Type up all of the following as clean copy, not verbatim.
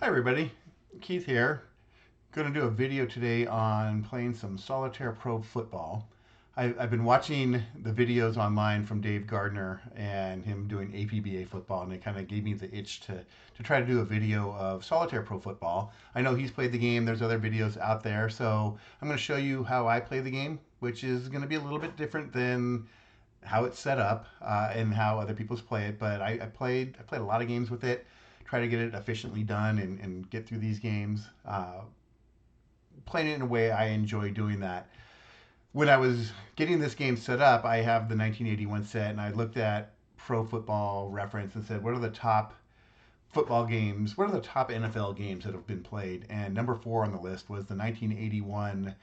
Hi everybody, Keith here. Going to do a video today on playing some Solitaire Pro Football. I've been watching the videos online from Dave Gardner and him doing APBA football, and it kind of gave me the itch to try to do a video of Solitaire Pro Football. I know he's played the game, there's other videos out there, so I'm going to show you how I play the game, which is going to be a little bit different than how it's set up and how other people's play it. But I played a lot of games with it, try to get it efficiently done and get through these games. Playing it in a way I enjoy doing that. When I was getting this game set up, I have the 1981 set, and I looked at Pro Football Reference and said, what are the top football games? What are the top NFL games that have been played? And number four on the list was the 1981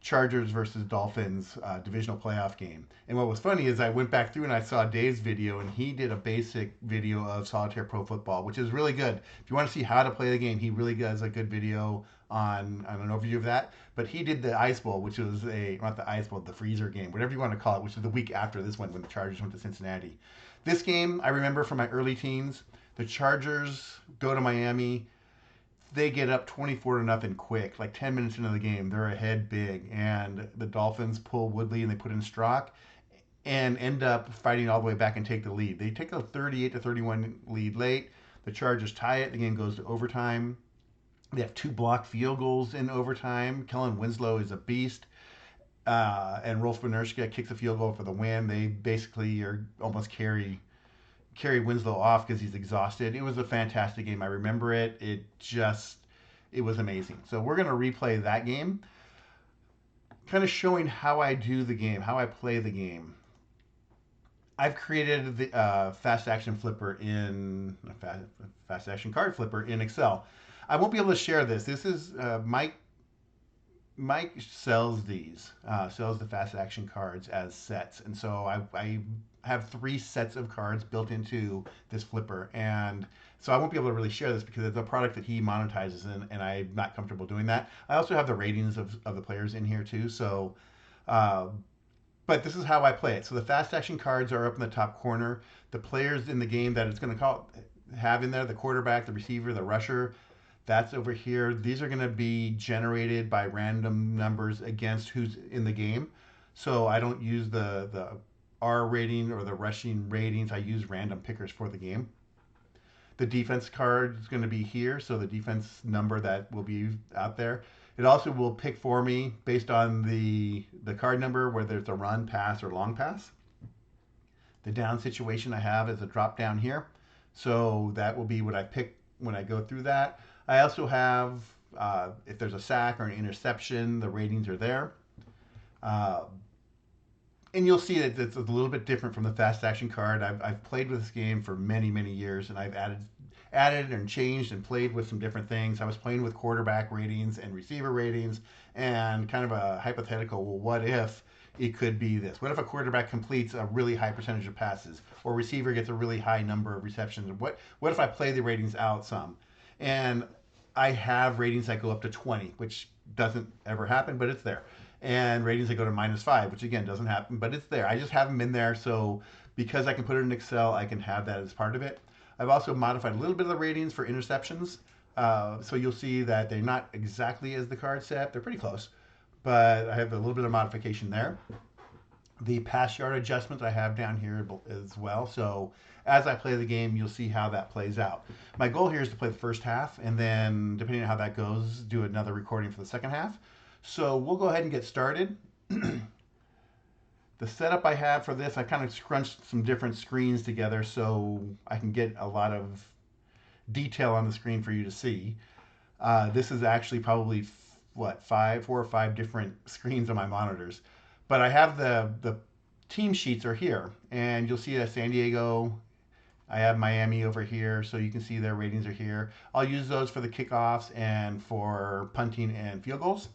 Chargers versus Dolphins divisional playoff game. And what was funny is I went back through and I saw Dave's video, and he did a basic video of Solitaire Pro Football, which is really good. If you want to see how to play the game, he really does a good video on an overview of that. But he did the Ice Bowl, which was not the Ice Bowl, the freezer game, whatever you want to call it, which is the week after this one when the Chargers went to Cincinnati. This game I remember from my early teens. The Chargers go to Miami, they get up 24 to nothing quick. Like 10 minutes into the game, they're ahead big, and the Dolphins pull Woodley and they put in Strock and end up fighting all the way back and take the lead. They take a 38 to 31 lead late. The Chargers tie it. The game goes to overtime. They have two blocked field goals in overtime. Kellen Winslow is a beast. And Rolf Benerschke kicks a field goal for the win. They basically are almost carry Winslow off because he's exhausted. It was a fantastic game. I remember it. It was amazing. So we're going to replay that game, kind of showing how I do the game, how I play the game. I've created the fast action flipper in fast action card flipper in Excel. I won't be able to share this. This is Mike. Mike sells sells the fast action cards as sets, and so I have three sets of cards built into this flipper, and so I won't be able to really share this because it's a product that he monetizes, and I'm not comfortable doing that. I also have the ratings of the players in here too, so uh, but this is how I play it. So the fast action cards are up in the top corner. The players in the game that it's going to have in there, the quarterback, the receiver, the rusher, that's over here. These are going to be generated by random numbers against who's in the game. So I don't use the R rating or the rushing ratings. I use random pickers for the game. The defense card is going to be here, so the defense number that will be out there. It also will pick for me based on the card number, whether it's a run, pass, or long pass. The down situation I have is a drop down here, so that will be what I pick when I go through that. I also have, if there's a sack or an interception, the ratings are there. Uh, and you'll see that it's a little bit different from the fast action card. I've played with this game for many, many years, and I've added and changed and played with some different things. I was playing with quarterback ratings and receiver ratings and kind of a hypothetical, well, what if it could be this? What if a quarterback completes a really high percentage of passes or receiver gets a really high number of receptions? What if I play the ratings out some? And I have ratings that go up to 20, which doesn't ever happen, but it's there. And ratings that go to -5, which again doesn't happen, but it's there. I just have them in there, so because I can put it in Excel, I can have that as part of it. I've also modified a little bit of the ratings for interceptions, so you'll see that they're not exactly as the card set. They're pretty close, but I have a little bit of modification there. The pass yard adjustments I have down here as well. So as I play the game, you'll see how that plays out. My goal here is to play the first half, and then depending on how that goes, do another recording for the second half. So we'll go ahead and get started. The setup I have for this, I kind of scrunched some different screens together so I can get a lot of detail on the screen for you to see. This is actually probably what, 4 or 5 different screens on my monitors. But I have the team sheets are here, and you'll see that San Diego. I have Miami over here, so you can see their ratings are here. I'll use those for the kickoffs and for punting and field goals.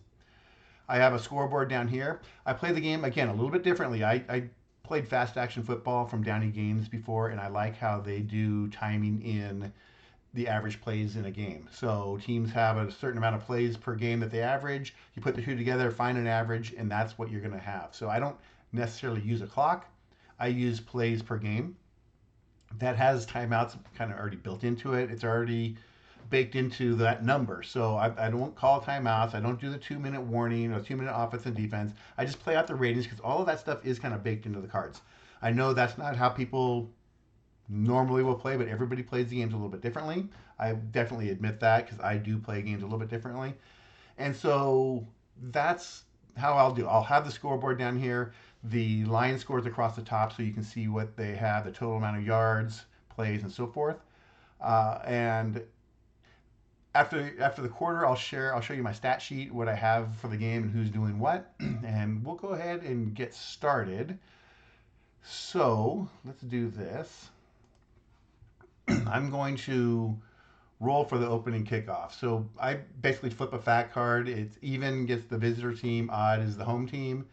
I have a scoreboard down here. I play the game again a little bit differently. I played fast action football from Downey Games before, and I like how they do timing in the average plays in a game. So teams have a certain amount of plays per game that they average. You put the two together, find an average, and that's what you're going to have. So I don't necessarily use a clock. I use plays per game. That has timeouts kind of already built into it. It's already baked into that number. So I don't call timeouts. I don't do the 2 minute warning or 2 minute offense and defense. I just play out the ratings because all of that stuff is kind of baked into the cards. I know that's not how people normally will play, but everybody plays the games a little bit differently. I definitely admit that because I do play games a little bit differently. And so that's how I'll do. I'll have the scoreboard down here, the line scores across the top so you can see what they have, the total amount of yards, plays, and so forth. And after the quarter, I'll show you my stat sheet, what I have for the game and who's doing what, and we'll go ahead and get started. So let's do this. I'm going to roll for the opening kickoff. So I basically flip a fat card. It's even gets the visitor team, odd is the home team.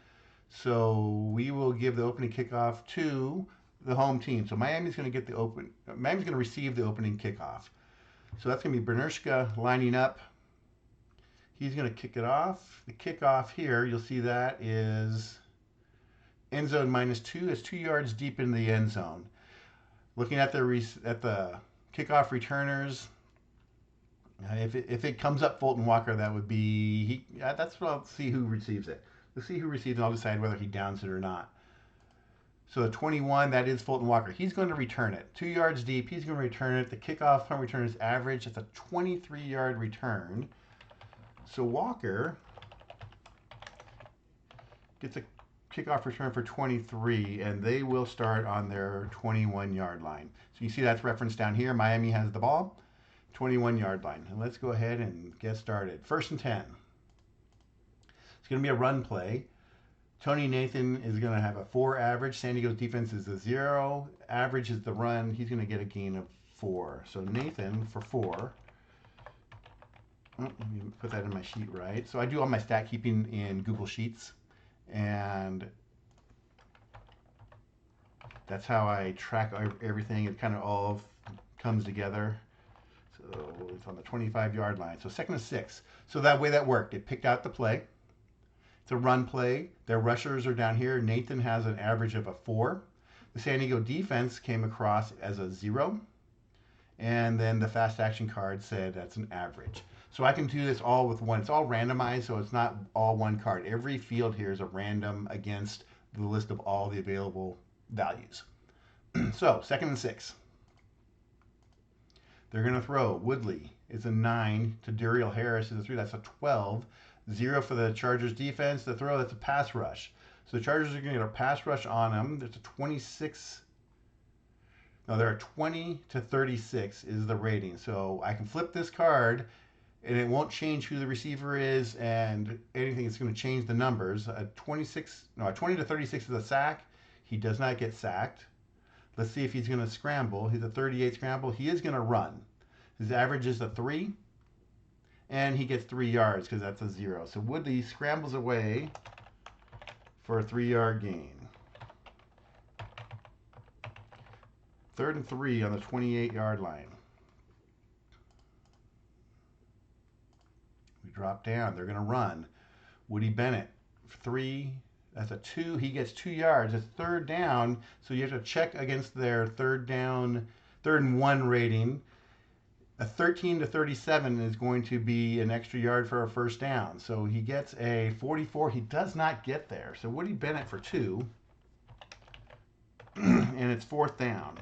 So we will give the opening kickoff to the home team. So Miami's going to receive the opening kickoff. So that's going to be Bernershka lining up. He's going to kick it off. The kickoff here, you'll see that is end zone -2. It's 2 yards deep in the end zone. Looking at the kickoff returners, if it comes up Fulton Walker, that would be that's what I'll see who receives it. We'll see who receives it. I'll decide whether he downs it or not. So the 21, that is Fulton Walker. He's going to return it. 2 yards deep. He's going to return it. The kickoff punt return is average. It's a 23-yard return. So Walker gets a kickoff return for 23, and they will start on their 21-yard line. So you see that's referenced down here. Miami has the ball, 21-yard line. And let's go ahead and get started. 1st and 10. It's going to be a run play. Tony Nathan is going to have a 4 average. San Diego's defense is a 0. Average is the run. He's going to get a gain of 4. So Nathan for 4. Let me put that in my sheet right. So I do all my stat keeping in Google Sheets. And that's how I track everything. It kind of all comes together. So it's on the 25-yard line. So 2nd and 6. So that way that worked. It picked out the play. It's a run play. Their rushers are down here. Nathan has an average of a 4. The San Diego defense came across as a 0. And then the fast action card said that's an average. So I can do this all with one. It's all randomized, so it's not all one card. Every field here is a random against the list of all the available values. So 2nd and 6. They're going to throw. Woodley is a 9 to Duriel Harris is a 3. That's a 12. 0 for the Chargers defense. The throw, that's a pass rush. So the Chargers are going to get a pass rush on them. There's a 26. No, they're a 20 to 36 is the rating. So I can flip this card, and it won't change who the receiver is and anything. It's going to change the numbers. A 20 to 36 is a sack. He does not get sacked. Let's see if he's going to scramble. He's a 38 scramble. He is going to run. His average is a 3. And he gets 3 yards because that's a 0. So Woodley scrambles away for a 3-yard gain. 3rd and 3 on the 28-yard line. We drop down. They're going to run. Woody Bennett, 3. That's a 2. He gets 2 yards. It's 3rd down, so you have to check against their 3rd and 1 rating. A 13 to 37 is going to be an extra yard for a 1st down. So he gets a 44. He does not get there. So Woody Bennett for 2. And it's 4th down.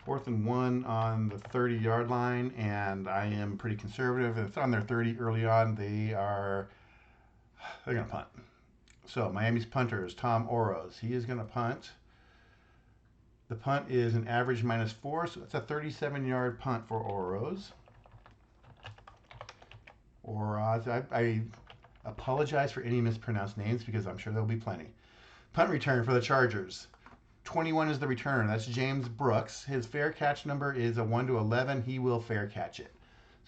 4th and 1 on the 30-yard line. And I am pretty conservative. If it's on their 30 early on, they're going to punt. So Miami's punter is Tom Oros. He is going to punt. The punt is an average -4, so it's a 37-yard punt for Oros. I apologize for any mispronounced names because I'm sure there'll be plenty. Punt return for the Chargers. 21 is the returner. That's James Brooks. His fair catch number is a 1 to 11. He will fair catch it.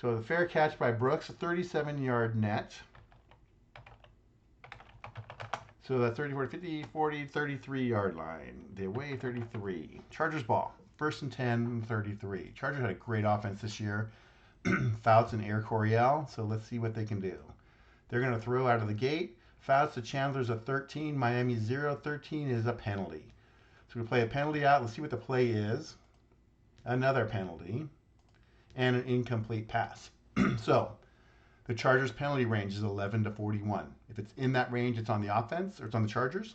So the fair catch by Brooks, a 37-yard net. So that's 30, 40, 50, 40, 33-yard line. The away 33. Chargers ball. 1st and 10, 33. Chargers had a great offense this year. Fouts and Air Coryell. So let's see what they can do. They're going to throw out of the gate. Fouts to Chandler's a 13. Miami 0. 13 is a penalty. So we play a penalty out. Let's see what the play is. Another penalty. and an incomplete pass. So the Chargers penalty range is 11 to 41. If it's in that range, it's on the offense, or it's on the Chargers.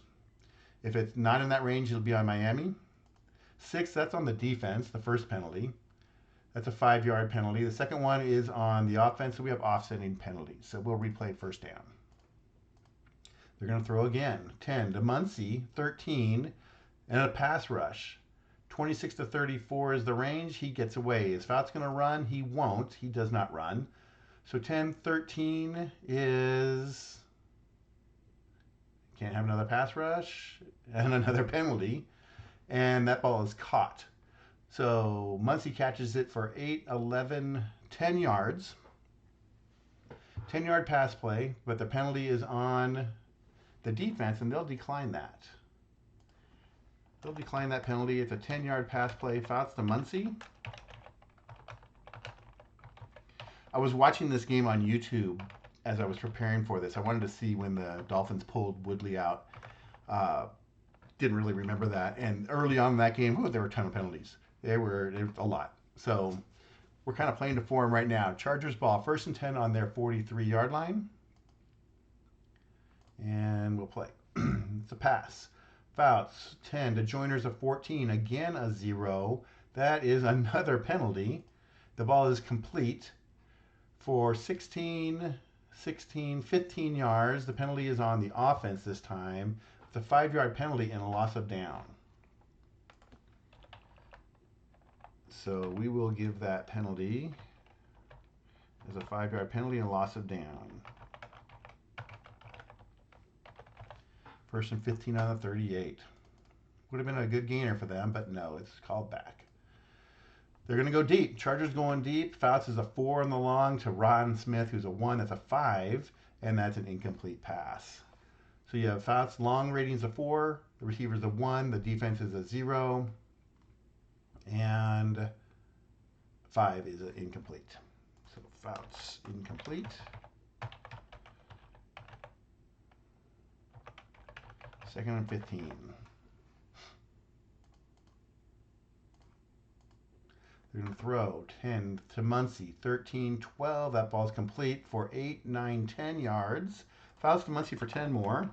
If it's not in that range, it'll be on Miami. 6, that's on the defense, the first penalty. That's a 5-yard penalty. The second one is on the offense, so we have offsetting penalties. So we'll replay first down. They're going to throw again. 10 to Muncie, 13, and a pass rush. 26 to 34 is the range. He gets away. Is Fouts going to run? He won't. He does not run. So 10-13 is... Can't have another pass rush and another penalty. And that ball is caught. So Muncie catches it for 8, 11, 10 yards. 10-yard pass play, but the penalty is on the defense, and they'll decline that. They'll decline that penalty. It's a 10-yard pass play. Fouts to Muncie. I was watching this game on YouTube as I was preparing for this. I wanted to see when the Dolphins pulled Woodley out. Didn't really remember that. And early on in that game, there were a ton of penalties. There were a lot. So we're kind of playing to form right now. Chargers ball, 1st and 10 on their 43-yard line. And we'll play. It's a pass. Fouts, 10 to Joiners of 14. Again, a 0. That is another penalty. The ball is complete for 15 yards. The penalty is on the offense this time. It's a 5-yard penalty and a loss of down. So we will give that penalty as a 5-yard penalty and loss of down. 1st and 15 on the 38. Would have been a good gainer for them, but no, it's called back. They're going to go deep. Chargers going deep. Fouts is a 4 on the long to Ron Smith, who's a 1. That's a 5, and that's an incomplete pass. So you have Fouts long ratings a 4, the receiver's a 1, the defense is a 0, and 5 is incomplete. So Fouts incomplete. 2nd and 15. They're going to throw 10 to Muncie, 13, 12. That ball's complete for 8, 9, 10 yards. Fouls to Muncie for 10 more.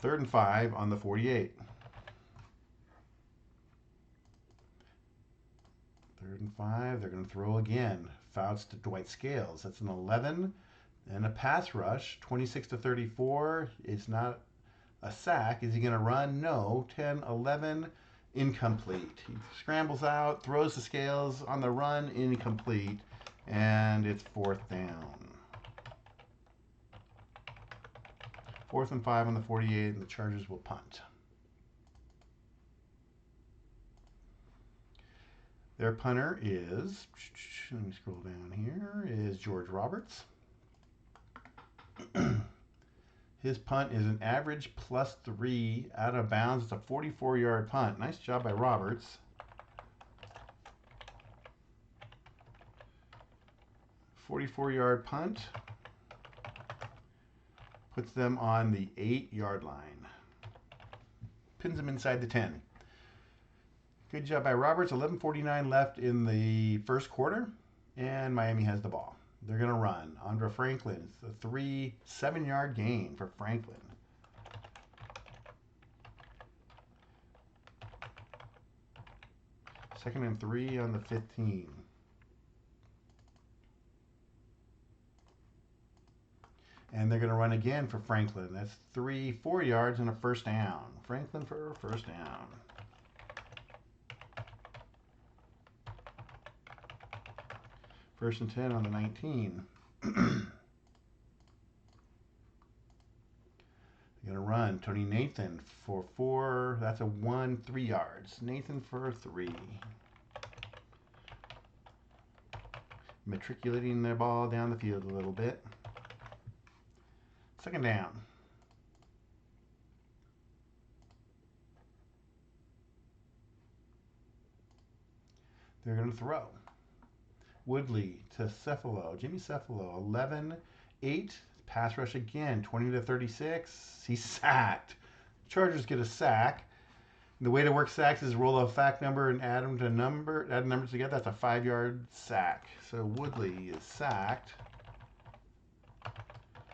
Third and 5 on the 48. 3rd and 5. They're going to throw again. Fouts to Dwight Scales. That's an 11. And a pass rush, 26 to 34. It's not a sack. Is he going to run? No. 10, 11, incomplete. He scrambles out, throws the Scales on the run, incomplete. And it's 4th down. 4th and 5 on the 48, and the Chargers will punt. Their punter is, let me scroll down here, is George Roberts. His punt is an average +3 out of bounds. It's a 44-yard punt. Nice job by Roberts. "44-yard punt puts them on the 8-yard line. Pins them inside the 10. Good job by Roberts. 11:49 left in the first quarter, and Miami has the ball. They're going to run. Andre Franklin. It's a 7-yard gain for Franklin. Second and 3 on the 15. And they're going to run again for Franklin. That's 4 yards and a first down. Franklin for a first down. First and 10 on the 19. They're going to run. Tony Nathan for 4. That's a 3 yards. Nathan for 3. Matriculating their ball down the field a little bit. Second down. They're going to throw. Woodley to Cephalo. Jimmy Cephalo, 11, 8. Pass rush again, 20 to 36. He's sacked. Chargers get a sack. The way to work sacks is roll a fact number and add them to number, add numbers together. That's a 5-yard sack. So Woodley is sacked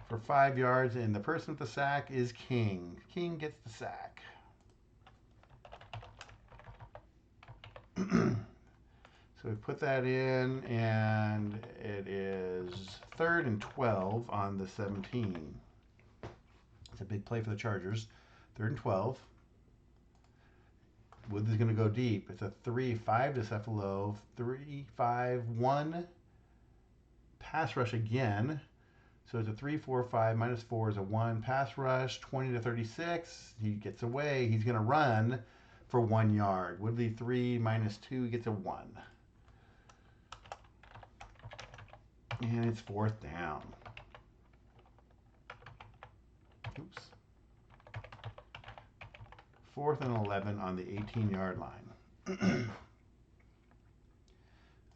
for 5 yards, and the person with the sack is King. King gets the sack. So we put that in, and it is 3rd and 12 on the 17. It's a big play for the Chargers. 3rd and 12. Woodley's going to go deep. It's a 3-5 to Cephalo. 3-5-1 pass rush again. So it's a 3-4-5 minus 4 is a 1 pass rush. 20 to 36. He gets away. He's going to run for 1 yard. Woodley 3 minus 2 he gets a 1. And it's 4th down. Oops. 4th and 11 on the 18-yard line. They're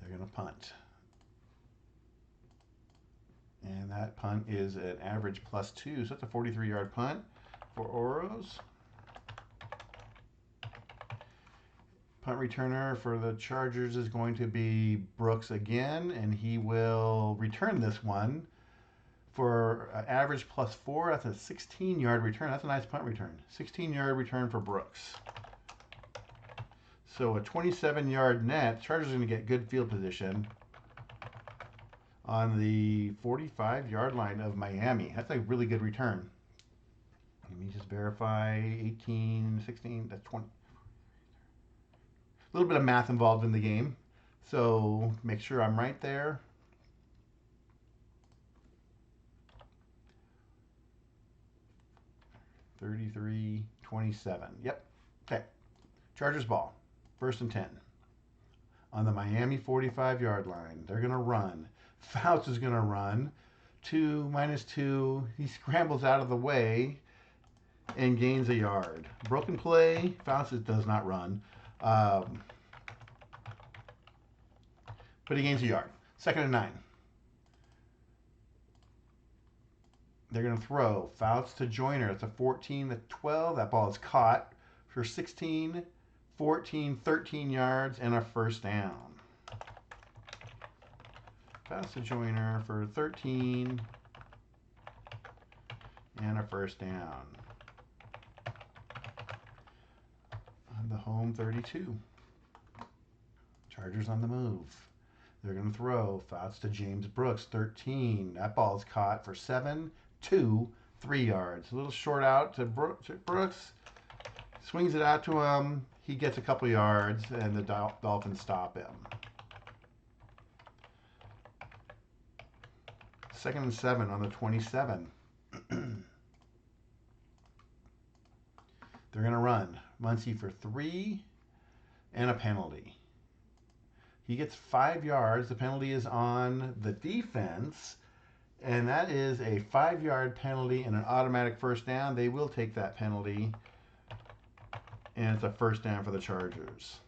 going to punt. And that punt is an average +2. So that's a 43-yard punt for Oros. Punt returner for the Chargers is going to be Brooks again, and he will return this one for average +4. That's a 16-yard return. That's a nice punt return. 16-yard return for Brooks. So a 27-yard net. Chargers are going to get good field position on the 45-yard line of Miami. That's a really good return. Let me just verify. 18, 16, that's 20. A little bit of math involved in the game. So make sure I'm right there. $33.27. Yep. Okay. Chargers ball. 1st and 10. On the Miami 45-yard line. They're going to run. Fouts is going to run. 2 minus 2. He scrambles out of the way and gains a yard. Broken play. Fouts does not run. But he gains a yard. 2nd and 9. They're going to throw. Fouts to Joyner. It's a 14 to 12. That ball is caught for 16, 14, 13 yards and a 1st down. Fouts to Joyner for 13 and a 1st down. On the home 32. Chargers on the move. They're going to throw. Fouts to James Brooks, 13. That ball is caught for 7, 2, 3 yards. A little short out to Brooks. Swings it out to him. He gets a couple yards, and the Dolphins stop him. 2nd and 7 on the 27. They're going to run. Muncie for 3 and a penalty. He gets 5 yards. The penalty is on the defense, and that is a 5-yard penalty and an automatic 1st down. They will take that penalty, and it's a 1st down for the Chargers.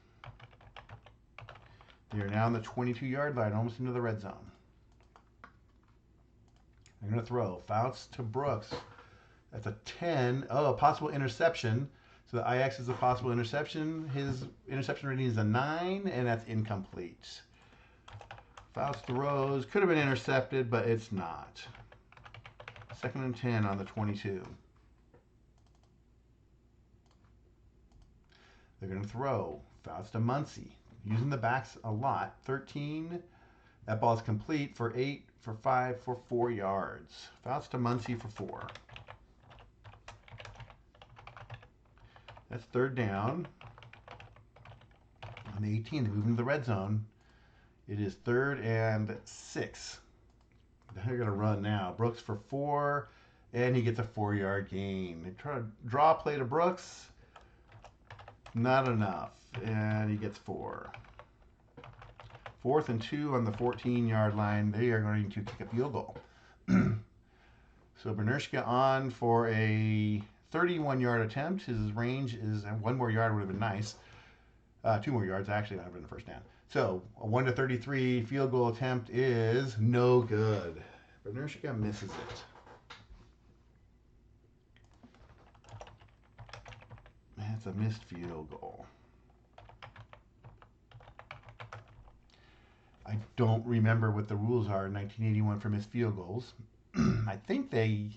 They are now on the 22-yard line, almost into the red zone. They're going to throw. Fouts to Brooks. That's a 10. Oh, a possible interception. So the IX is a possible interception. His interception rating is a 9, and that's incomplete. Fouts throws. Could have been intercepted, but it's not. 2nd and 10 on the 22. They're going to throw. Fouts to Muncie. Using the backs a lot. 13. That ball is complete for 8, for 5, for 4 yards. Fouts to Muncie for 4. That's 3rd down. On the 18, they move into the red zone. It is 3rd and 6. They're going to run now. Brooks for 4, and he gets a 4-yard gain. They try to draw a play to Brooks. Not enough, and he gets 4. 4th and 2 on the 14-yard line. They are going to kick a field goal. So Bernierschke on for a 31-yard attempt. His range is 1 more yard would have been nice. 2 more yards actually that would have been a 1st down. So a 1 to 33 field goal attempt is no good. Bernierschke misses it. That's a missed field goal. I don't remember what the rules are in 1981 for missed field goals. I think they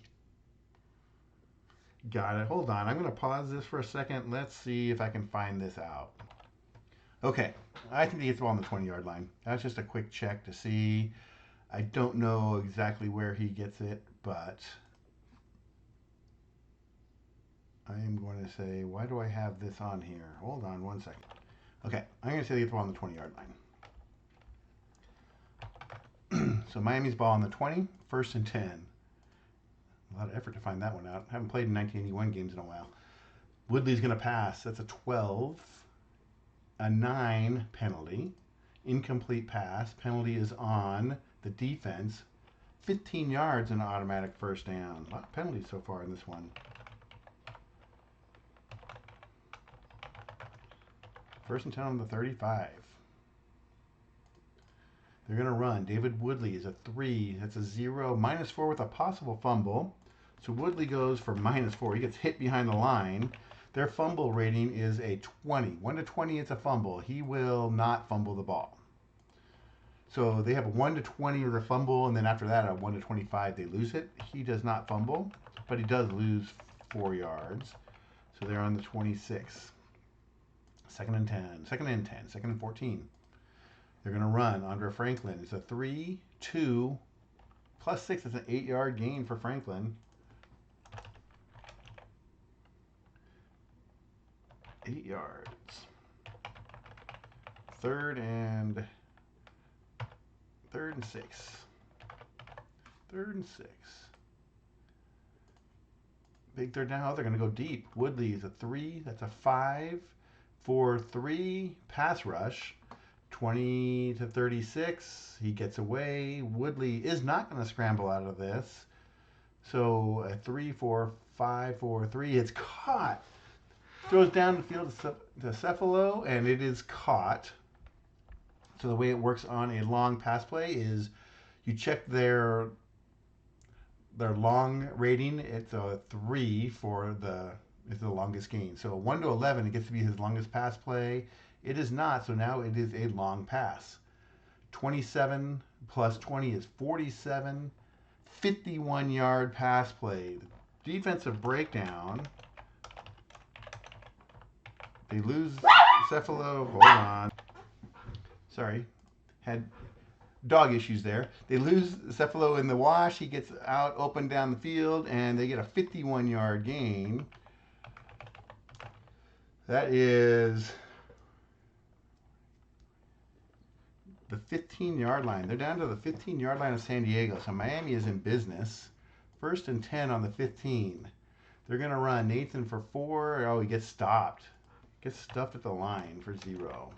got it. Hold on. I'm going to pause this for a second. Let's see if I can find this out. Okay. I think he gets the ball on the 20-yard line. That's just a quick check to see. I don't know exactly where he gets it, but I am going to say, why do I have this on here? Hold on one second. Okay. I'm going to say they get the ball on the 20-yard line. So Miami's ball on the 20, 1st and 10. A lot of effort to find that one out. I haven't played in 1981 games in a while. Woodley's going to pass. That's a 12. A 9 penalty. Incomplete pass. Penalty is on the defense. 15 yards and an automatic first down. A lot of penalties so far in this one. 1st and 10 on the 35. They're going to run. David Woodley is a 3. That's a 0. -4 with a possible fumble. So Woodley goes for -4. He gets hit behind the line. Their fumble rating is a 20. 1 to 20, it's a fumble. He will not fumble the ball. So they have a 1 to 20 with a fumble, and then after that, a 1 to 25, they lose it. He does not fumble, but he does lose 4 yards. So they're on the 26. 2nd and 10. 2nd and 10. 2nd and 14. They're going to run. Andre Franklin. It's a 3, 2, plus 6. It's an 8-yard gain for Franklin. 8 yards. 3rd and 6. 3rd and 6. Big 3rd down. Oh, they're going to go deep. Woodley is a 3. That's a 5. 4-3 pass rush. 20 to 36. He gets away. Woodley is not going to scramble out of this. So a 3-4-5 4-3. It's caught. Throws down the field to Cephalo, and it is caught. So the way it works on a long pass play is you check their long rating. It's a 3 for it's the longest gain. So 1 to 11, it gets to be his longest pass play. It is not, so now it is a long pass. 27 plus 20 is 47. 51-yard pass play. Defensive breakdown. They lose Cephalo. Hold on. Sorry. Had dog issues there. They lose Cephalo in the wash. He gets out, open down the field, and they get a 51-yard gain. That is the 15-yard line. They're down to the 15-yard line of San Diego, so Miami is in business. 1st and 10 on the 15. They're going to run. Nathan for 4. Oh, he gets stopped. Gets stuffed at the line for 0.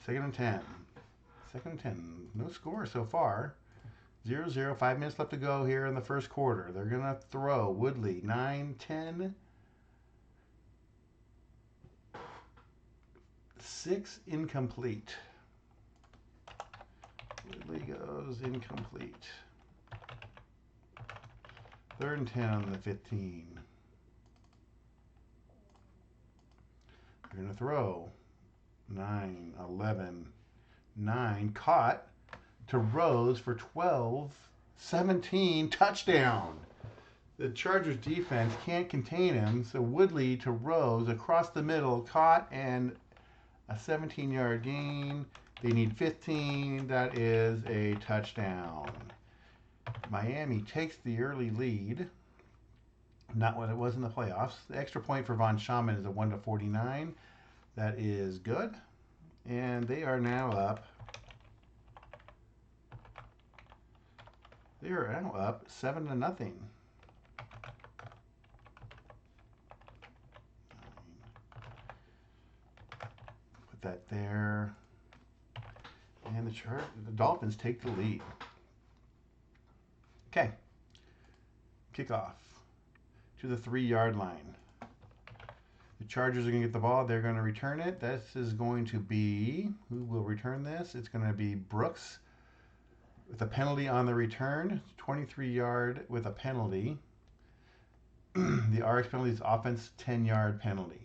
2nd and 10. 2nd and 10. No score so far. 0-0. 5 minutes left to go here in the first quarter. They're going to throw. Woodley, 9, 10. 6 incomplete. Woodley goes incomplete. 3rd and 10 on the 15. They're going to throw. 9, 11, 9. Caught to Rose for 12, 17. Touchdown. The Chargers defense can't contain him, so Woodley to Rose across the middle. Caught and a 17-yard gain. They need 15. That is a touchdown. Miami takes the early lead. Not what it was in the playoffs. The extra point for Von Schaman is a 1 to 49. That is good. And they are now up. They are now up 7 to nothing. Put that there. And the Dolphins take the lead. Okay. Kickoff to the 3-yard line. The Chargers are going to get the ball. They're going to return it. This is going to be, who will return this? It's going to be Brooks with a penalty on the return. 23-yard with a penalty. The RX penalty is offense 10-yard penalty.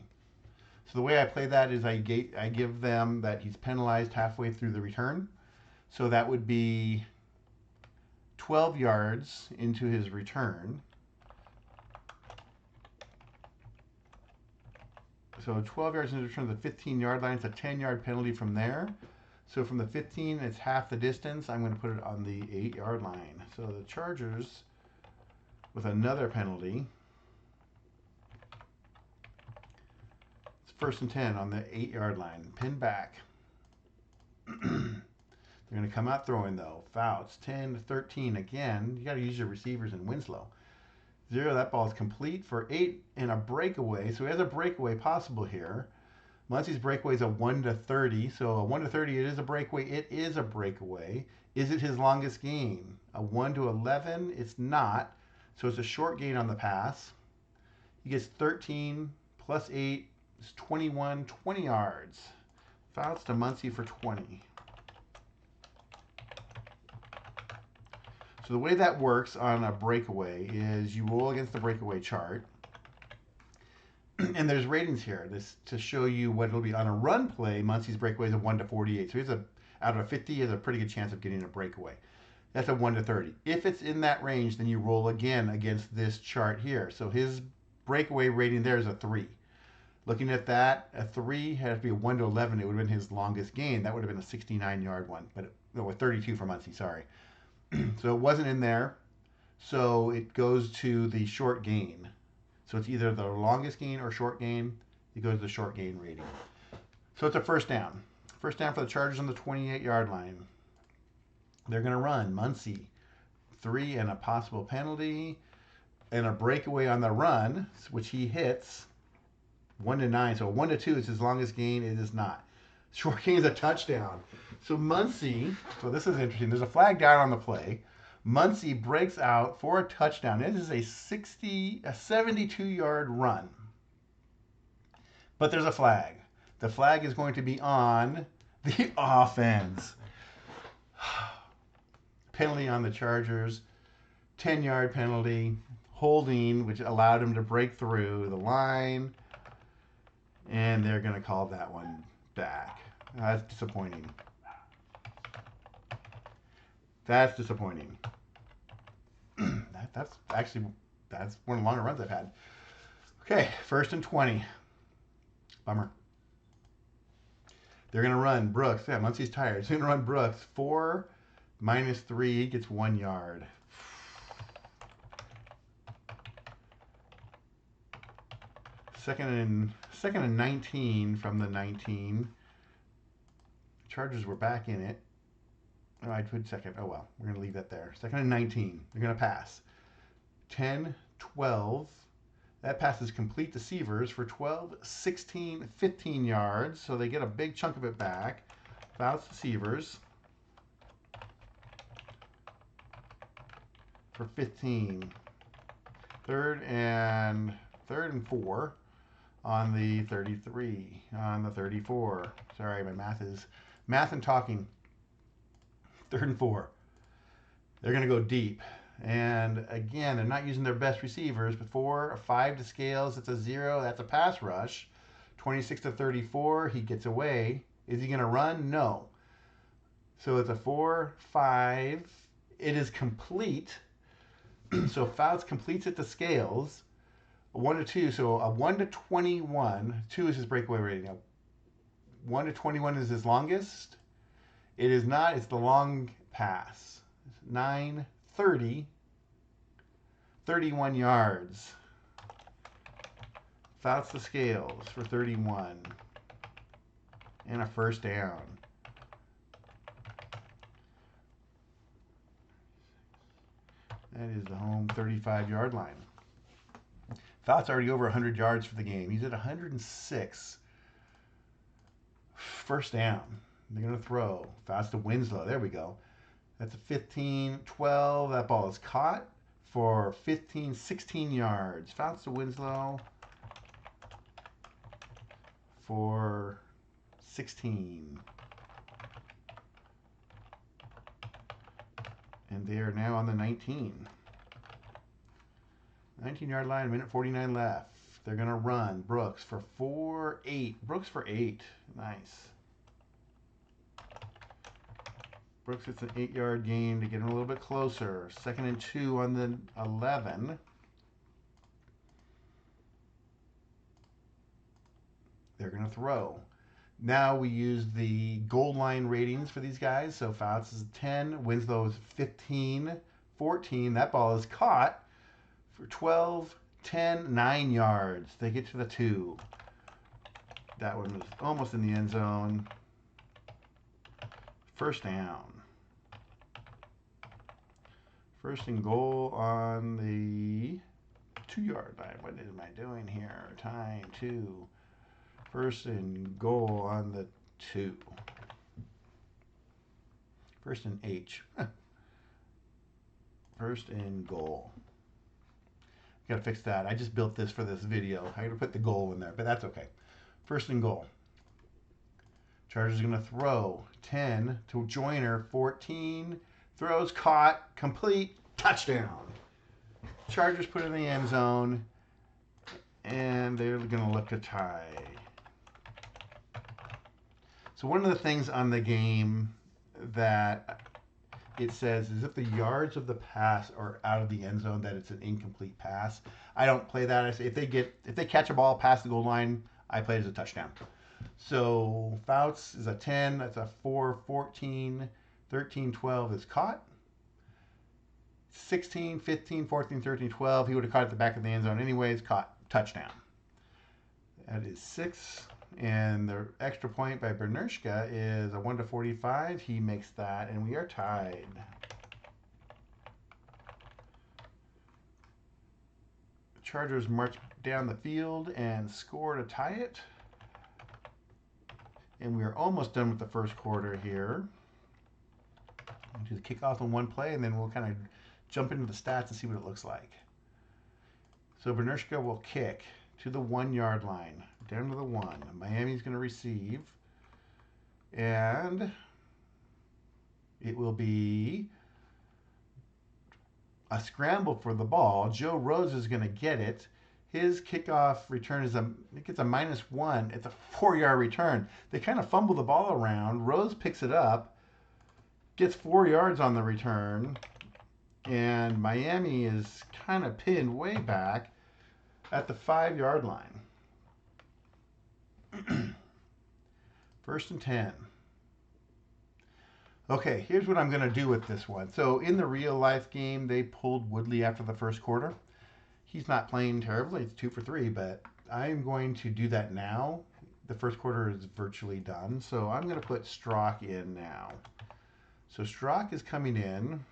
So the way I play that is I give them that he's penalized halfway through the return. So that would be 12 yards into his return. So 12 yards into the return, the 15-yard line, it's a 10-yard penalty from there. So from the 15, it's half the distance. I'm going to put it on the 8-yard line. So the Chargers with another penalty. It's 1st and 10 on the 8-yard line. Pin back. They're going to come out throwing, though. Fouts, 10 to 13. Again, you got to use your receivers in Winslow. 0, that ball is complete for 8 and a breakaway. So he has a breakaway possible here. Muncie's breakaway is a 1 to 30. So a 1 to 30, it is a breakaway. It is a breakaway. Is it his longest gain? A 1 to 11, it's not. So it's a short gain on the pass. He gets 13 plus 8 is 21, 20 yards. Fouts to Muncie for 20. So the way that works on a breakaway is you roll against the breakaway chart. And there's ratings here this to show you what it'll be. On a run play, Muncie's breakaway is a 1 to 48. So he's out of 50, he has a pretty good chance of getting a breakaway. That's a 1 to 30. If it's in that range, then you roll again against this chart here. So his breakaway rating there is a 3. Looking at that, a 3 had to be a 1 to 11. It would have been his longest gain. That would have been a 69-yard one, but no, 32 for Muncie, sorry. So it wasn't in there. So it goes to the short gain. So it's either the longest gain or short gain. It goes to the short gain rating. So it's a 1st down. 1st down for the Chargers on the 28-yard line. They're going to run. Muncie, 3 and a possible penalty. And a breakaway on the run, which he hits. 1 to 9. So 1 to 2 is his longest gain. It is not. Short gain is a touchdown. So Muncie, so this is interesting. There's a flag down on the play. Muncie breaks out for a touchdown. It is a 72-yard run. But there's a flag. The flag is going to be on the offense. Penalty on the Chargers. 10-yard penalty. Holding, which allowed him to break through the line. And they're going to call that one back. That's disappointing. That's disappointing. That's one of the longer runs I've had. Okay, 1st and 20. Bummer. They're going to run Brooks. Yeah, Muncie's tired. He's going to run Brooks. 4 minus 3. He gets 1 yard. Second and 19 from the 19. Chargers were back in it. Oh, I put second. Oh, well. We're going to leave that there. 2nd and 19. They're going to pass. 10, 12. That pass is complete to Severs for 12, 16, 15 yards. So they get a big chunk of it back. Fouls to Severs for 15. Third and 4 on the 33. On the 34. Sorry, my math and talking. 3rd and 4. They're going to go deep. And again, they're not using their best receivers, but 4, a 5 to Scales. It's a 0. That's a pass rush. 26 to 34. He gets away. Is he going to run? No. So it's a 4, 5. It is complete. So Fouts completes it to Scales. A 1 to 2. So a 1 to 21. 2 is his breakaway rating. A 1 to 21 is his longest. It is not. It's the long pass. 9, 30, 31 yards. Fouts the Scales for 31. And a 1st down. That is the home 35-yard line. Fouts already over 100 yards for the game. He's at 106. 1st down. They're going to throw. Fouts to Winslow. There we go. That's a 15, 12. That ball is caught for 15, 16 yards. Fouts to Winslow for 16. And they are now on the 19. 19-yard line, a minute 49 left. They're going to run. Brooks for 4-8. Brooks for 8. Nice. Brooks gets an 8-yard gain to get him a little bit closer. 2nd and 2 on the 11. They're going to throw. Now we use the goal line ratings for these guys. So Fouts is 10, Winslow's 15, 14. That ball is caught for 12, 10, 9 yards. They get to the 2. That one was almost in the end zone. First down. First and goal on the 2-yard line. What am I doing here? Time 2. First and goal on the 2. First and H. First and goal. Gotta fix that. I just built this for this video. I gotta put the goal in there, but that's okay. First and goal. Chargers are gonna throw. 10 to Joyner. 14. Throws caught. Complete. Touchdown. Chargers put it in the end zone. And they're gonna look to tie. So one of the things on the game that it says is if the yards of the pass are out of the end zone, that it's an incomplete pass. I don't play that. I say if they catch a ball past the goal line, I play it as a touchdown. So Fouts is a 10. That's a 4, 14, 13, 12 is caught. 16, 15, 14, 13, 12. He would have caught at the back of the end zone anyways. Caught. Touchdown. That is 6. And the extra point by Bernershka is a 1-45. He makes that, and we are tied. The Chargers march down the field and score to tie it. And we are almost done with the first quarter here. We'll do the kickoff in one play, and then we'll kind of jump into the stats and see what it looks like. So Bernershka will kick to the 1-yard line, down to the 1. Miami's going to receive, and it will be a scramble for the ball. Joe Rose is going to get it. His kickoff return is it gets a -1. It's a 4-yard return. They kind of fumble the ball around. Rose picks it up, gets 4 yards on the return, and Miami is kind of pinned way back at the 5-yard line. First and 10. Okay, here's what I'm going to do with this one. So in the real life game, they pulled Woodley after the first quarter. He's not playing terribly. It's 2 for 3, but I'm going to do that now. The first quarter is virtually done, so I'm going to put Strock in now. So Strock is coming in.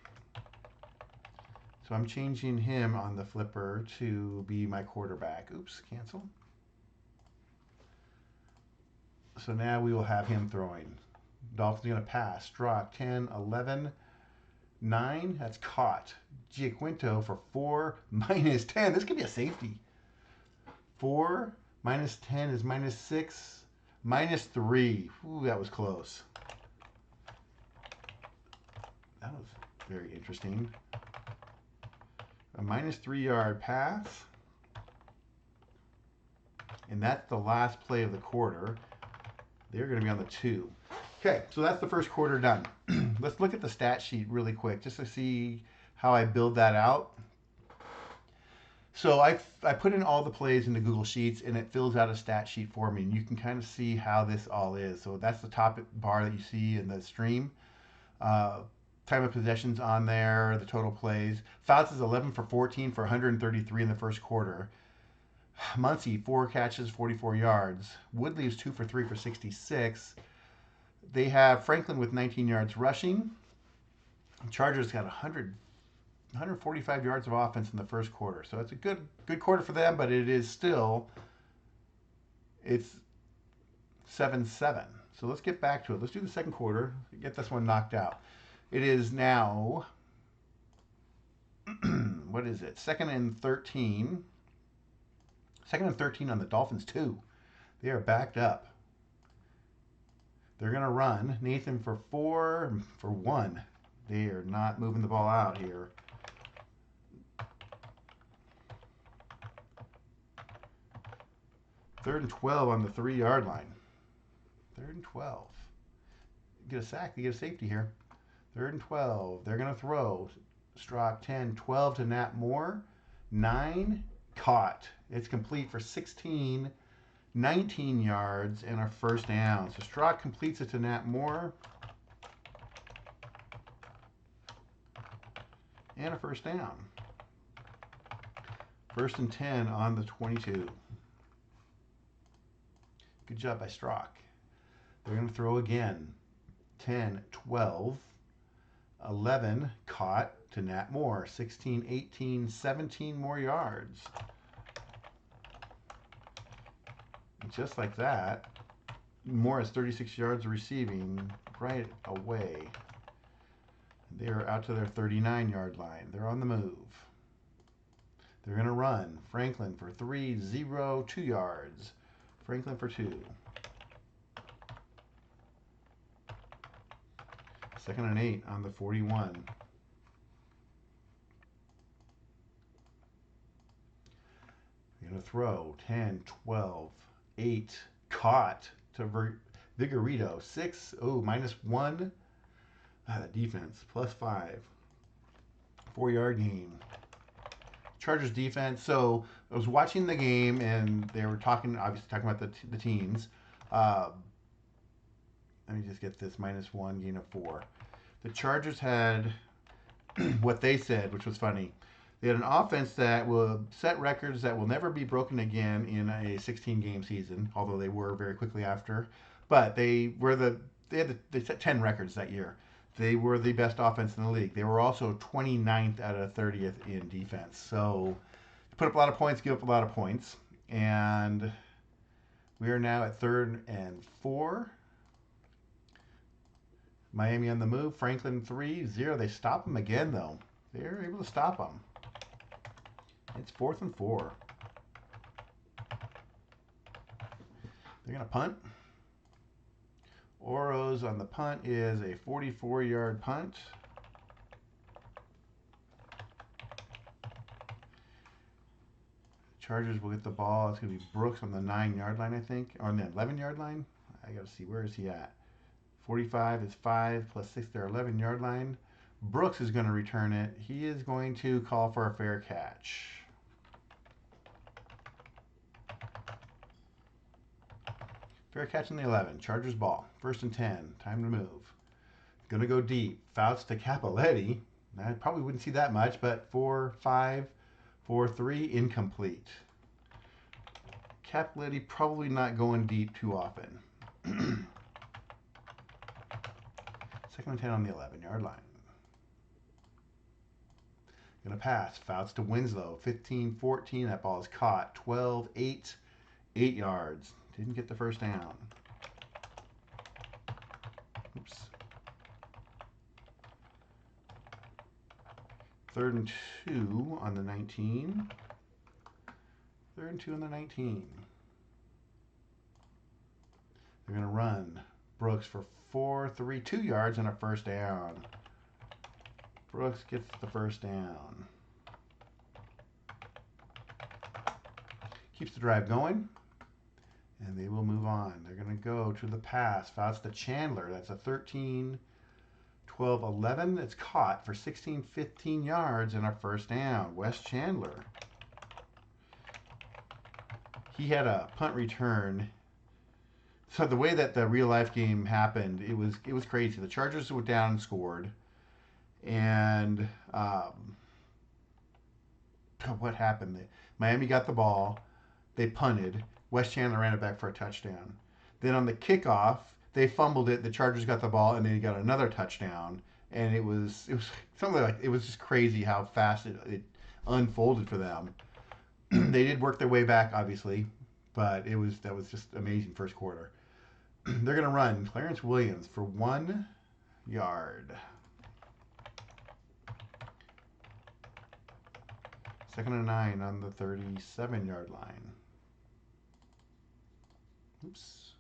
So I'm changing him on the flipper to be my quarterback. Oops, cancel. So now we will have him throwing. Dolphins are going to pass. Strock, 10, 11, 9. That's caught. Giaquinto for 4, -10. This could be a safety. 4 minus 10 is -6, -3. Ooh, that was close. That was very interesting. A -3-yard pass. And that's the last play of the quarter. They're going to be on the 2. Okay, so that's the first quarter done. Let's look at the stat sheet really quick just to see how I build that out. So I put in all the plays into Google Sheets, and it fills out a stat sheet for me. And you can kind of see how this all is. So that's the top bar that you see in the stream. Time of possessions on there, the total plays. Fouts is 11 for 14 for 133 in the first quarter. Muncie, 4 catches, 44 yards. Woodley is 2 for 3 for 66. They have Franklin with 19 yards rushing. Chargers got 145 yards of offense in the first quarter. So it's a good quarter for them, but it is still, it's 7-7. So let's get back to it. Let's do the second quarter, get this one knocked out. It is now, what is it? 2nd and 13. 2nd and 13 on the Dolphins 2. They are backed up. They're going to run. Nathan for 4 for 1. They are not moving the ball out here. Third and 12 on the 3-yard line. Third and 12. Get a sack. They get a safety here. Third and 12. They're going to throw. Strock 10, 12 to Nat Moore. 9, caught. It's complete for 16, 19 yards and a first down. So Strock completes it to Nat Moore. And a first down. First and 10 on the 22. Good job by Strock. They're going to throw again. 10, 12, 11, caught to Nat Moore. 16, 18, 17 more yards. And just like that, Moore has 36 yards receiving right away. They're out to their 39-yard line. They're on the move. They're going to run. Franklin for 3, 0, 2 yards. Franklin for 2. Second and 8 on the 41. They're going to throw. 10, 12, 8. Caught to Vigorito. 6. Oh, -1. The defense. +5. 4-yard gain. Chargers defense. So I was watching the game and they were obviously talking about the teams. Let me just get this. -1, gain of 4. The Chargers had what they said, which was funny. They had an offense that will set records that will never be broken again in a 16-game season, although they were very quickly after. But they set 10 records that year. They were the best offense in the league. They were also 29th out of 30th in defense. So put up a lot of points, give up a lot of points. And we are now at 3rd and 4. Miami on the move. Franklin 3, 0. They stop them again, though. They're able to stop them. It's 4th and 4. They're going to punt. Oro's on the punt is a 44-yard punt. Chargers will get the ball. It's going to be Brooks on the 9-yard line, I think. Or on the 11-yard line. I got to see. Where is he at? 45 is 5 plus 6, their 11-yard line. Brooks is going to return it. He is going to call for a fair catch. Fair catch in the 11. Chargers ball. 1st and 10. Time to move. Going to go deep. Fouts to Capoletti. I probably wouldn't see that much, but 4-5, 4-3, incomplete. Capoletti probably not going deep too often. 2nd and 10 on the 11-yard line. Going to pass. Fouts to Winslow. 15-14. That ball is caught. 12-8. 8 yards. Didn't get the first down. Oops. 3rd and 2 on the 19. 3rd and 2 on the 19. They're going to run. Brooks for 4-3, 2 yards and a first down. Brooks gets the first down. Keeps the drive going. And they will move on. They're going to go to the pass. Fouts to Chandler. That's a 13, 12, 11. It's caught for 16, 15 yards and a first down. Wes Chandler. He had a punt return. So the way that the real life game happened, it was crazy. The Chargers went down and scored. And what happened? Miami got the ball. They punted. Wes Chandler ran it back for a touchdown. Then on the kickoff, they fumbled it. The Chargers got the ball, and they got another touchdown. And it was something like, it was just crazy how fast it unfolded for them. They did work their way back, obviously, but that was just amazing first quarter. They're going to run. Clarence Williams for 1 yard. 2nd and 9 on the 37-yard line. Oops.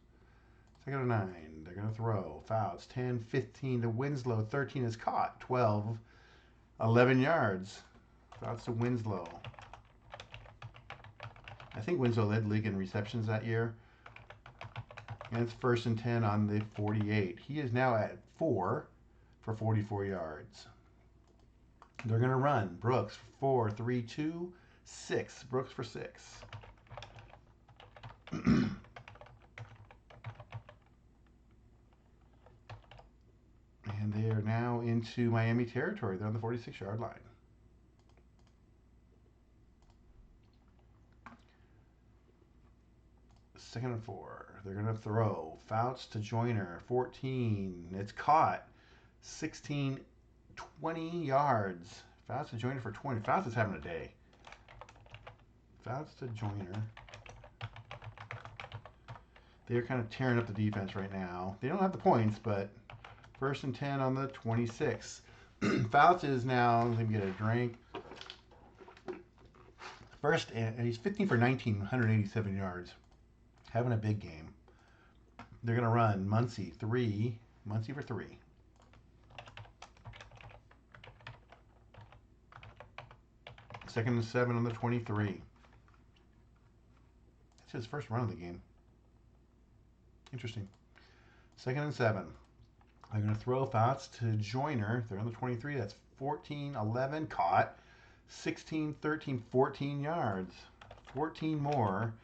2nd and 9. They're going to throw. Fouls. 10, 15 to Winslow. 13 is caught. 12, 11 yards. Fouls to Winslow. I think Winslow led league in receptions that year. And it's 1st and 10 on the 48. He is now at 4 for 44 yards. They're going to run. Brooks, 4, 3, 2, 6. Brooks for 6. And they are now into Miami territory. They're on the 46-yard line. Second and 4. They're going to throw. Fouts to Joyner. 14. It's caught. 16, 20 yards. Fouts to Joyner for 20. Fouts is having a day. Fouts to Joyner. They're kind of tearing up the defense right now. They don't have the points, but 1st and 10 on the 26. Fouts is now, let me get a drink. First, and he's 15 for 19, 187 yards. Having a big game. They're going to run. Muncie, 3. Muncie for 3. Second and 7 on the 23. That's his first run of the game. Interesting. 2nd and 7. They're going to throw. Fouts to Joyner. They're on the 23. That's 14, 11. Caught. 16, 13, 14 yards. 14 more.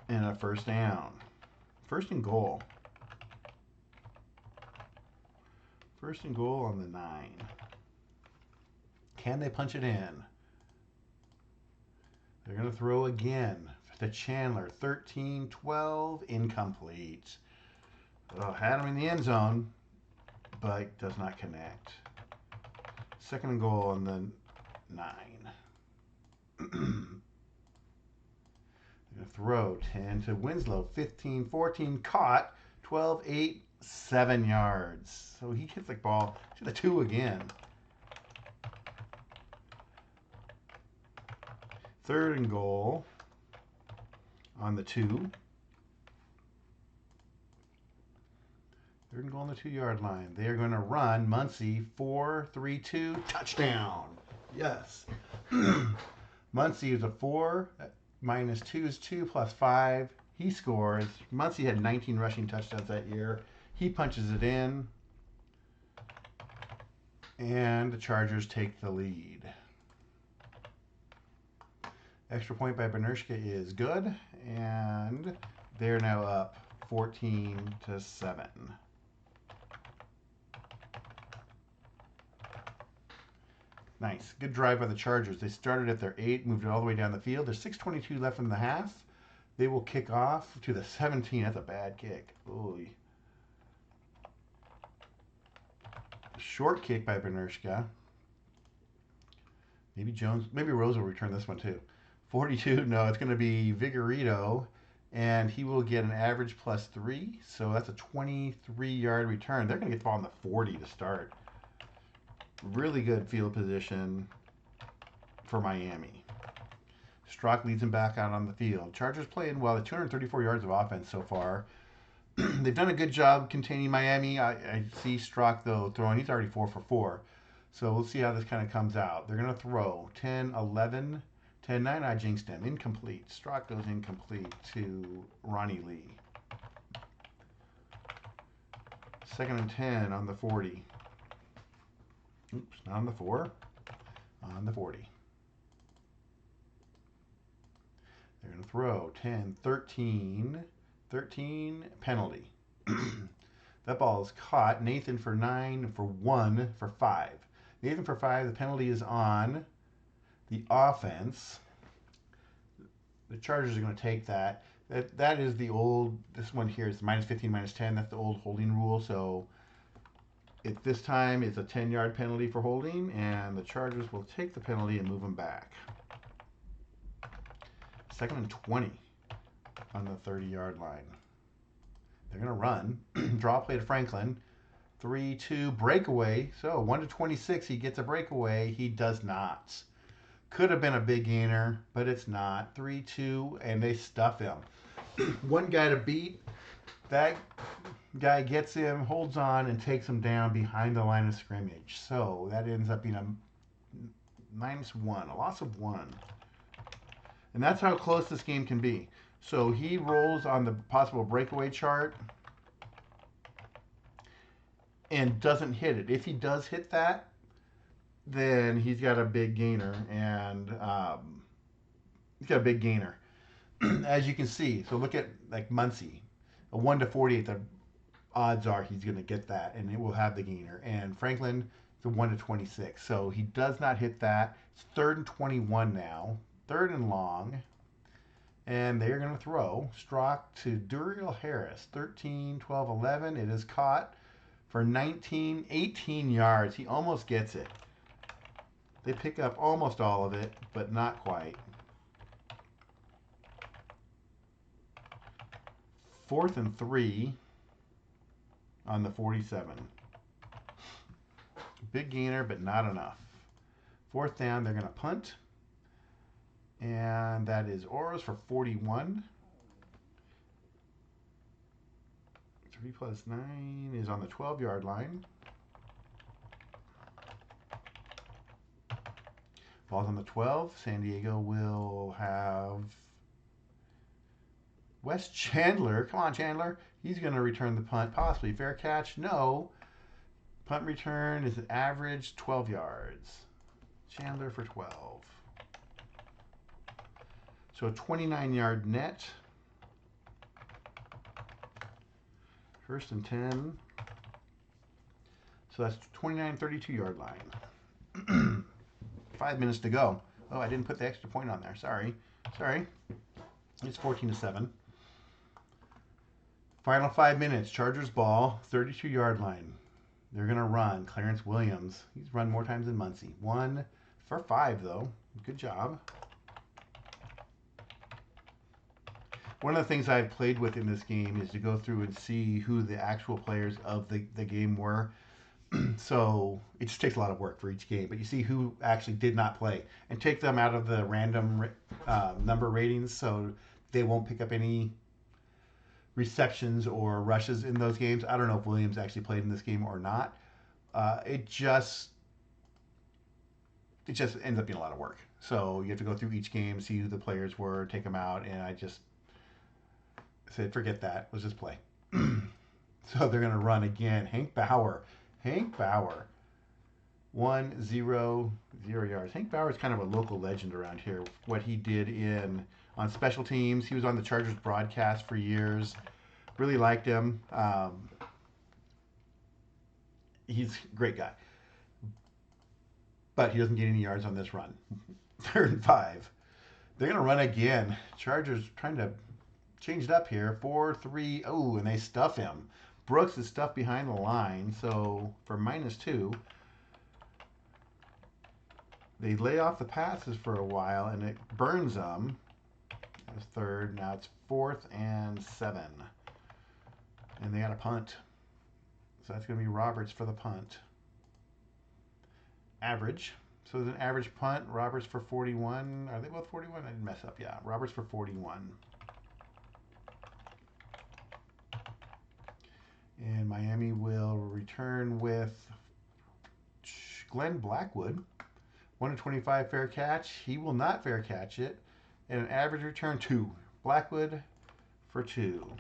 And a 1st down. 1st and goal. 1st and goal on the 9. Can they punch it in? They're going to throw again to Chandler. 13, 12, incomplete. Had him in the end zone, but does not connect. 2nd and goal on the 9. They're going to throw 10 to Winslow. 15, 14, caught. 12, 8, 7 yards. So he hits the ball to the 2 again. 3rd and goal on the 2. 3rd and goal on the 2-yard line. They are going to run. Muncie, 4, 3, 2, touchdown. Yes. Muncie is a 4. Minus 2 is 2 plus 5. He scores. Muncie had 19 rushing touchdowns that year. He punches it in. And the Chargers take the lead. Extra point by Benershka is good. And they're now up 14-7. Nice. Good drive by the Chargers. They started at their 8, moved it all the way down the field. There's 6:22 left in the half. They will kick off to the 17. That's a bad kick. Oy. Short kick by Benershka. Maybe Jones, maybe Rose will return this one too. 42, no, it's going to be Vigorito, and he will get an average plus 3. So that's a 23-yard return. They're going to get the ball on the 40 to start. Really good field position for Miami. Strock leads him back out on the field. Chargers playing well. 234 yards of offense so far. They've done a good job containing Miami. I see Strock, though, throwing. He's already 4 for 4. So we'll see how this kind of comes out. They're going to throw 10, 11, 10, 9. I jinxed him. Incomplete. Strock goes incomplete to Ronnie Lee. 2nd and 10 on the 40. Oops, not on the 4. On the 40. They're going to throw 10, 13, 13, penalty. That ball is caught. Nathan for 9, for 1, for 5. Nathan for 5, the penalty is on the offense. The Chargers are going to take that. That is the old, this one here is minus 15, minus 10. That's the old holding rule. So this time it's a 10-yard penalty for holding, and the Chargers will take the penalty and move them back. 2nd and 20 on the 30-yard line. They're going to run. Draw play to Franklin. 3-2 breakaway. So 1-26, he gets a breakaway. He does not. Could have been a big gainer, but it's not. 3-2, and they stuff him. One guy to beat. That guy gets him, holds on, and takes him down behind the line of scrimmage. So that ends up being a -1, a loss of 1. And that's how close this game can be. So he rolls on the possible breakaway chart and doesn't hit it. If he does hit that, then he's got a big gainer, and he's got a big gainer, as you can see. So look at like Muncie, a 1 to 48. The odds are he's going to get that, and it will have the gainer. And Franklin, it's a 1 to 26. So he does not hit that. It's 3rd and 21 now, 3rd and long. And they're going to throw Strock to Duriel Harris, 13, 12, 11. It is caught for 19, 18 yards. He almost gets it. They pick up almost all of it, but not quite. 4th and 3 on the 47. Big gainer, but not enough. 4th down, they're going to punt. And that is Oros for 41. 3 plus 9 is on the 12-yard line. Ball's on the 12. San Diego will have Wes Chandler. Come on, Chandler. He's going to return the punt. Possibly. Fair catch? No. Punt return is an average 12 yards. Chandler for 12. So a 29-yard net. 1st and 10. So that's 29, 32-yard line. 5 minutes to go. Oh, I didn't put the extra point on there. Sorry. It's 14-7. Final 5 minutes. Chargers ball, 32-yard line. They're going to run. Clarence Williams. He's run more times than Muncie. 1 for 5, though. Good job. One of the things I've played with in this game is to go through and see who the actual players of the game were. So it just takes a lot of work for each game, but you see who actually did not play and take them out of the random number ratings, so they won't pick up any receptions or rushes in those games. I don't know if Williams actually played in this game or not. It just ends up being a lot of work. So you have to go through each game, see who the players were, take them out, and I just said, forget that. Let's just play. So they're going to run again. Hank Bauer, 1, 0, 0 yards. Hank Bauer is kind of a local legend around here. What he did on special teams. He was on the Chargers broadcast for years. Really liked him. He's a great guy. But he doesn't get any yards on this run. 3rd and 5. They're going to run again. Chargers trying to change it up here. 4-3. Oh, and they stuff him. Brooks is stuffed behind the line, so for -2, they lay off the passes for a while, and it burns them. That's 3rd. Now it's 4th and 7. And they got a punt. So that's going to be Roberts for the punt. Average. So there's an average punt. Roberts for 41. Are they both 41? I didn't mess up. Yeah, Roberts for 41. And Miami will return with Glenn Blackwood. 1 to 25 fair catch. He will not fair catch it. And an average return 2. Blackwood for 2.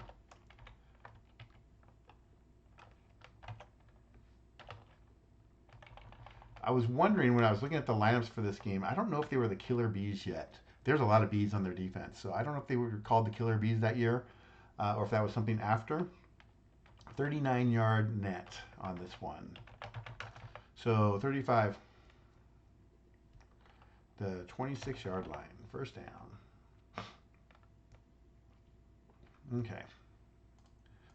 I was wondering when I was looking at the lineups for this game, I don't know if they were the Killer Bees yet. There's a lot of bees on their defense. So I don't know if they were called the Killer Bees that year or if that was something after. 39-yard net on this one. So 35. The 26-yard line. 1st down. Okay.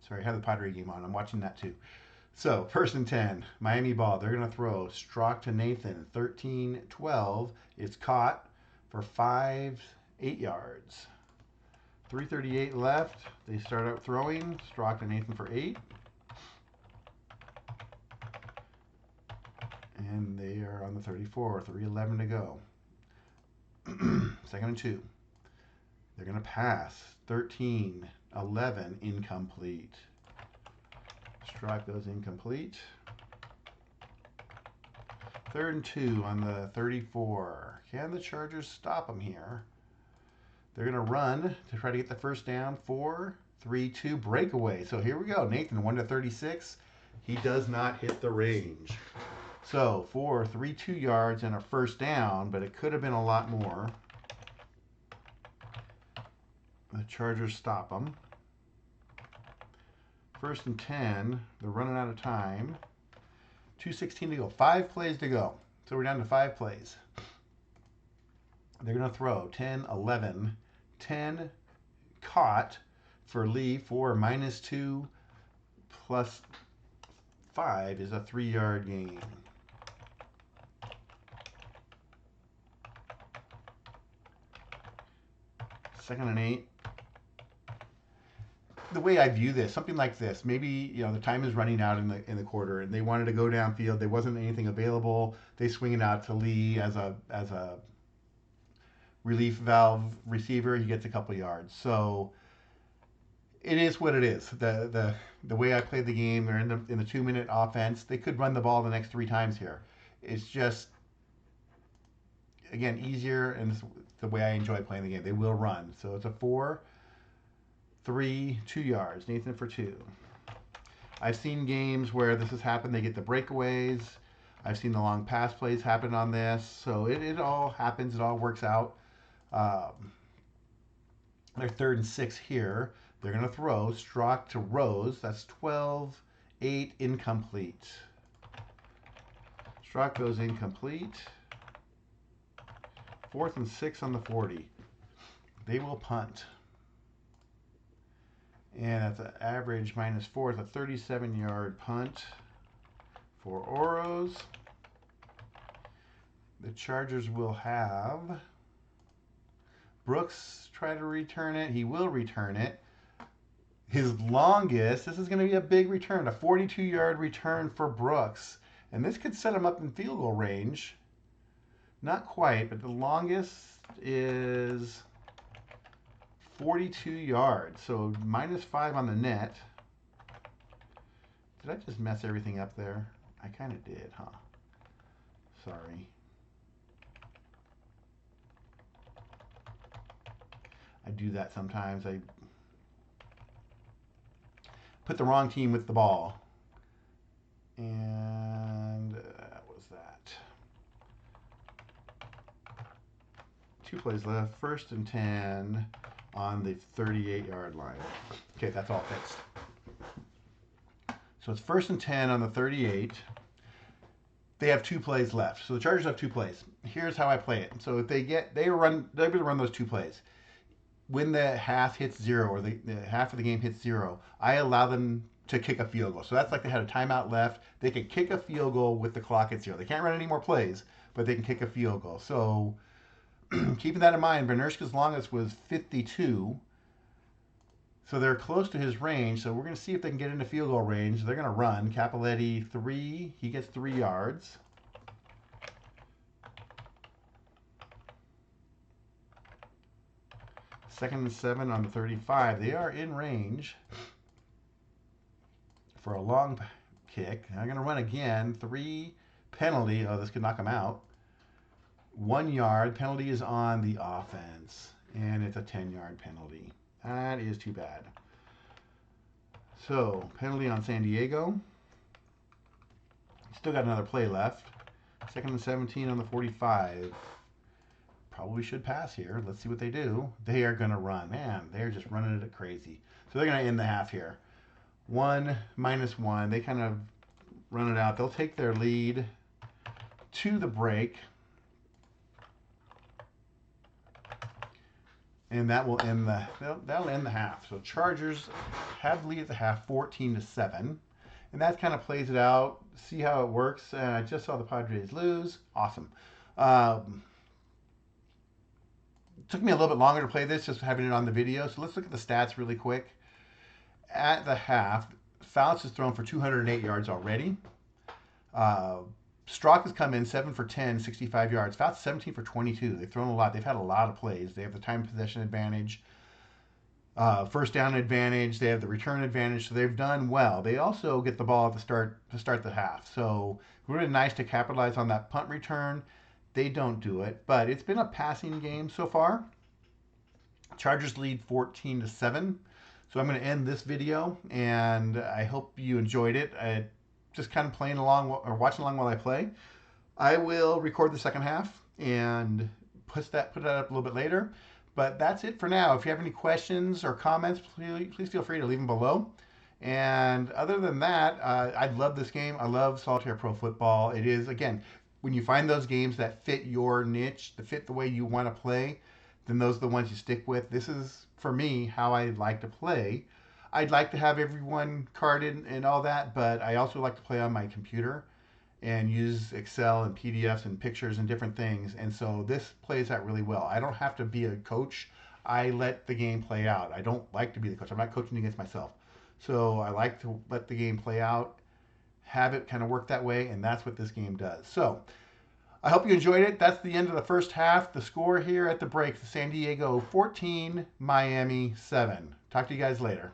Sorry, I have the Padre game on. I'm watching that too. So 1st and 10. Miami ball. They're going to throw. Strock to Nathan. 13-12. It's caught for 8 yards. 3:38 left. They start out throwing. Strock to Nathan for 8. And they are on the 34. 3:11 to go. 2nd and 2. They're going to pass. 13-11. Incomplete. Strock goes incomplete. 3rd and 2 on the 34. Can the Chargers stop them here? They're going to run to try to get the first down. 4-3-2 breakaway. So here we go. Nathan, 1-36. He does not hit the range. So 4-3-2 yards and a first down, but it could have been a lot more. The Chargers stop them. 1st and 10. They're running out of time. 2:16 to go. 5 plays to go. So we're down to 5 plays. They're going to throw 10, 11, 10 caught for Lee for -2 plus 5 is a 3-yard gain. Second and 8. The way I view this, something like this, maybe the time is running out in the quarter, and they wanted to go downfield. There wasn't anything available. They swing it out to Lee as a relief valve receiver. He gets a couple yards. So it is what it is. The way I played the game, they're in the 2-minute offense. They could run the ball the next 3 times here. It's just, again, easier, and it's the way I enjoy playing the game. They will run. So it's a 4-3, 2 yards. Nathan for 2. I've seen games where this has happened. They get the breakaways. I've seen the long pass plays happen on this. So it all happens. It all works out. They're 3rd and 6 here. They're going to throw Strock to Rose. That's 12-8 incomplete. Strock goes incomplete. 4th and 6 on the 40. They will punt. And at the average -4, it's a 37-yard punt for Oros. The Chargers will have Brooks try to return it. He will return it. His longest, this is going to be a big return, a 42-yard return for Brooks. And this could set him up in field goal range. Not quite, but the longest is 42 yards. So -5 on the net. Did I just mess everything up there? I kind of did, huh? Sorry. I do that sometimes. I put the wrong team with the ball. And that was that. 2 plays left. 1st and 10 on the 38-yard line. Okay, that's all fixed. So it's 1st and 10 on the 38. They have 2 plays left. So the Chargers have 2 plays. Here's how I play it. So if they're able to run those 2 plays. When the half hits 0, or the half of the game hits 0, I allow them to kick a field goal. So that's like they had a timeout left. They can kick a field goal with the clock at 0. They can't run any more plays, but they can kick a field goal. So keeping that in mind, Benershka's longest was 52. So they're close to his range. So we're going to see if they can get into field goal range. They're going to run. Capoletti, 3. He gets 3 yards. Second and 7 on the 35. They are in range for a long kick. I'm going to run again. 3 penalty. Oh, this could knock them out. 1 yard. Penalty is on the offense. And it's a 10-yard penalty. That is too bad. So, penalty on San Diego. Still got another play left. 2nd and 17 on the 45. Probably should pass here. Let's see what they do. They are going to run. Man, they're just running it crazy. So they're going to end the half here. 1 -1. They kind of run it out. They'll take their lead to the break. And that will end that'll end the half. So Chargers have the lead at the half, 14-7. And that kind of plays it out. See how it works. I just saw the Padres lose. Awesome. Took me a little bit longer to play this, just having it on the video. So let's look at the stats really quick. At the half, Fouts has thrown for 208 yards already. Strock has come in 7 for 10, 65 yards. Fouts 17 for 22. They've thrown a lot. They've had a lot of plays. They have the time possession advantage, first down advantage. They have the return advantage. So they've done well. They also get the ball at the start to start the half. So really nice to capitalize on that punt return. They don't do it, but it's been a passing game so far. Chargers lead 14-7. So I'm going to end this video, and I hope you enjoyed it. I just kind of playing along or watching along while I play. I will record the second half and put that up a little bit later. But that's it for now. If you have any questions or comments, please feel free to leave them below. And other than that, I love this game. I love Solitaire Pro Football. It is, again, when you find those games that fit your niche, that fit the way you want to play, then those are the ones you stick with. This is, for me, how I like to play. I'd like to have everyone carded and all that, but I also like to play on my computer and use Excel and PDFs and pictures and different things. And so this plays out really well. I don't have to be a coach. I let the game play out. I don't like to be the coach. I'm not coaching against myself. So I like to let the game play out, have it kind of work that way, and that's what this game does. So I hope you enjoyed it. That's the end of the first half. The score here at the break, San Diego 14, Miami 7. Talk to you guys later.